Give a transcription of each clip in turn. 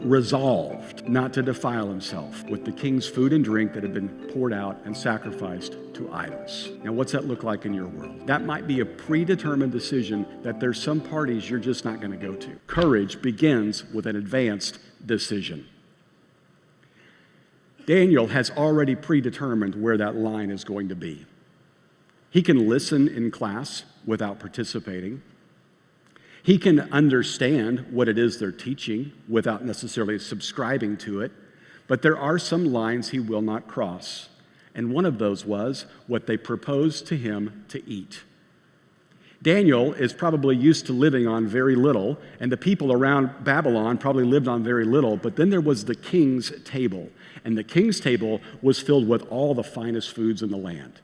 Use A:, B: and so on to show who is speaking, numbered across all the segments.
A: resolved not to defile himself with the king's food and drink that had been poured out and sacrificed to idols. Now, what's that look like in your world? That might be a predetermined decision that there's some parties you're just not going to go to. Courage begins with an advanced decision. Daniel has already predetermined where that line is going to be. He can listen in class without participating. He can understand what it is they're teaching without necessarily subscribing to it. But there are some lines he will not cross. And one of those was what they proposed to him to eat. Daniel is probably used to living on very little, and the people around Babylon probably lived on very little, but then there was the king's table, and the king's table was filled with all the finest foods in the land.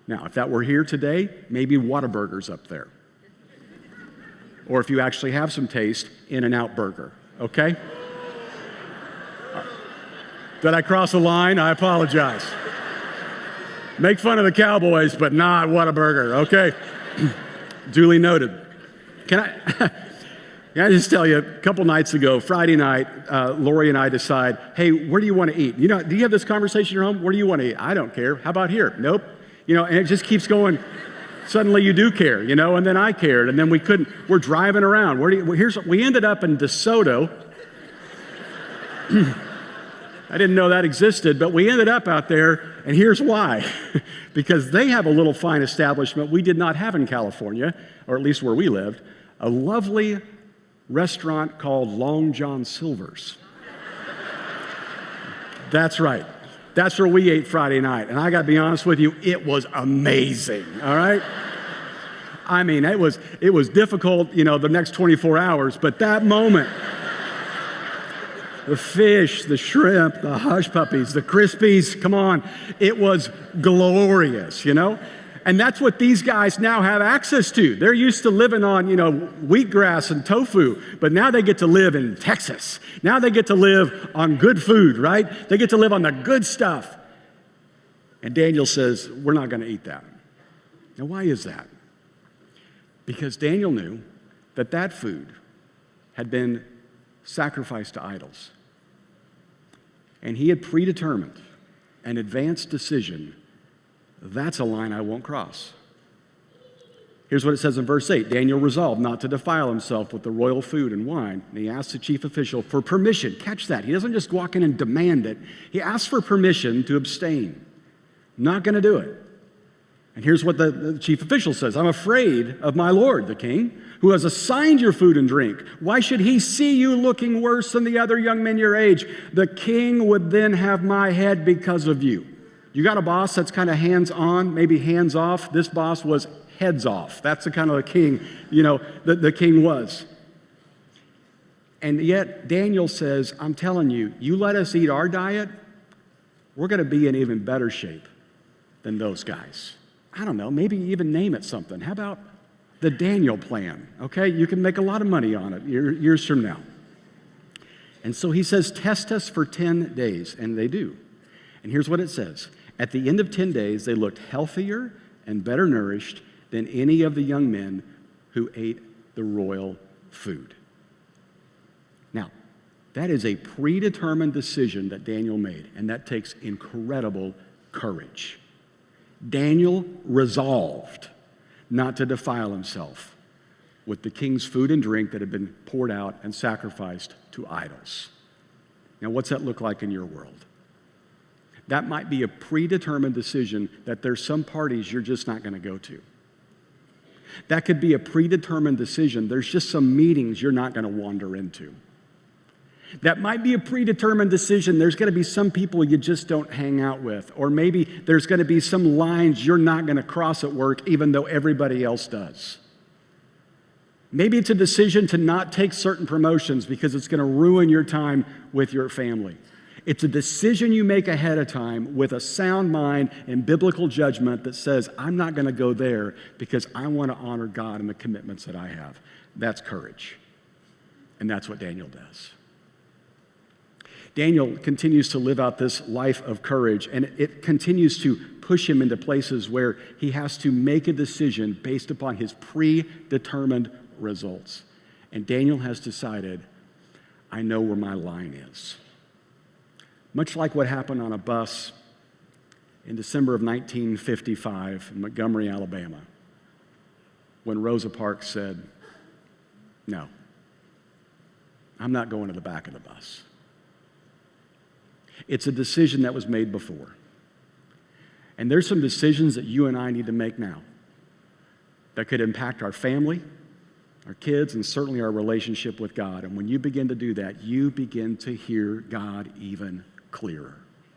A: Now, if that were here today, maybe Whataburger's up there. Or if you actually have some taste, In-N-Out Burger, okay? Did I cross a line? I apologize. Make fun of the Cowboys, but not Whataburger, okay? Duly noted. Can I just tell you, a couple nights ago, Friday night, Lori and I decide, hey, where do you want to eat? You know, do you have this conversation at home? Where do you want to eat? I don't care. How about here? Nope. You know, and it just keeps going. Suddenly you do care, you know, and then I cared, and then we couldn't. We're driving around. We ended up in DeSoto. I didn't know that existed, but we ended up out there, and here's why. Because they have a little fine establishment we did not have in California, or at least where we lived, a lovely restaurant called Long John Silver's. That's right. That's where we ate Friday night. And I got to be honest with you, it was amazing, all right? I mean, it was difficult, you know, the next 24 hours, but that moment, the fish, the shrimp, the hush puppies, the Crispies, come on, it was glorious, you know? And that's what these guys now have access to. They're used to living on, you know, wheatgrass and tofu, but now they get to live in Texas. Now they get to live on good food, right? They get to live on the good stuff. And Daniel says, we're not going to eat that. Now, why is that? Because Daniel knew that that food had been sacrificed to idols. And he had predetermined an advanced decision. That's a line I won't cross. Here's what it says in verse 8. Daniel resolved not to defile himself with the royal food and wine. And he asked the chief official for permission. Catch that. He doesn't just walk in and demand it. He asked for permission to abstain. Not going to do it. And here's what the chief official says. I'm afraid of my lord, the king, who has assigned your food and drink. Why should he see you looking worse than the other young men your age? The king would then have my head because of you. You got a boss that's kind of hands-on, maybe hands-off. This boss was heads off. That's the kind of a king, you know, the king was. And yet Daniel says, I'm telling you, you let us eat our diet, we're going to be in even better shape than those guys. I don't know, maybe even name it something. How about the Daniel plan? Okay, you can make a lot of money on it years from now. And so he says, test us for 10 days, and they do. And here's what it says. At the end of 10 days, they looked healthier and better nourished than any of the young men who ate the royal food. Now, that is a predetermined decision that Daniel made, and that takes incredible courage. Daniel resolved not to defile himself with the king's food and drink that had been poured out and sacrificed to idols. Now, what's that look like in your world? That might be a predetermined decision that there's some parties you're just not going to go to. That could be a predetermined decision. There's just some meetings you're not going to wander into. That might be a predetermined decision. There's going to be some people you just don't hang out with. Or maybe there's going to be some lines you're not going to cross at work even though everybody else does. Maybe it's a decision to not take certain promotions because it's going to ruin your time with your family. It's a decision you make ahead of time with a sound mind and biblical judgment that says, I'm not going to go there because I want to honor God and the commitments that I have. That's courage. And that's what Daniel does. Daniel continues to live out this life of courage, and it continues to push him into places where he has to make a decision based upon his predetermined results. And Daniel has decided, I know where my line is. Much like what happened on a bus in December of 1955 in Montgomery, Alabama, when Rosa Parks said, no, I'm not going to the back of the bus. It's a decision that was made before. And there's some decisions that you and I need to make now that could impact our family, our kids, and certainly our relationship with God. And when you begin to do that, you begin to hear God even clearer.